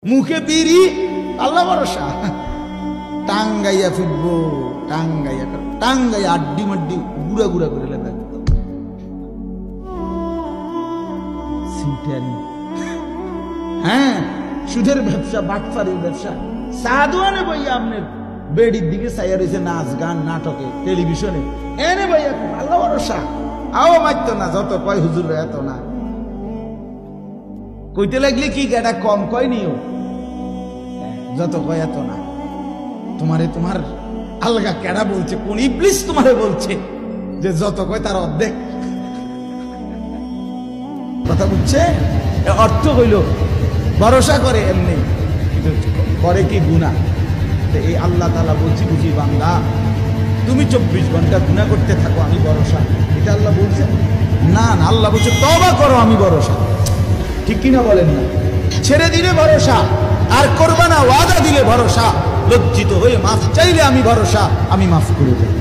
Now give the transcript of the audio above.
মুখে বিড়ি আল্লাহ ভরসা টাঙ্গাইয়া ফিরবো টাঙ্গাইয়া আড্ডি মাড্ডি গুড়া গুড়া করে লেখা হ্যাঁ সুদের ব্যবসা বাটফারির ব্যবসা সাধুয়ানে বইয়া আপনার বেডির দিকে চাইয়া রয়েছে নাচ গান নাটকে টেলিভিশনে এনে বইয়া আল্লাহ ভরসা আও মারত না যত কয় হুজুর এত না কইতে লাগলে কি এটা কম কয় নিও যত কয় এত না তোমার আলগা কেডা বলছে কোন ইবলিস তোমারে বলছে যে যত কয় তার অর্ধেক কথা বুঝছে অর্থ হইল ভরসা করে এমনি করে কি গুনাহ এই আল্লাহ তাআলা বলছি বুঝি বান্দা তুমি 24 ঘন্টা গুনাহ করতে থাকো আমি ভরসা এটা আল্লাহ বলছে না না আল্লাহ বলছে তওবা করো আমি ভরসা ঠিক কিনা বলেন না ছেড়ে দিলে ভরসা আর করবা না ওয়াদা দিলে ভরসা লজ্জিত হয়ে মাফ চাইলে আমি ভরসা আমি মাফ করে দেব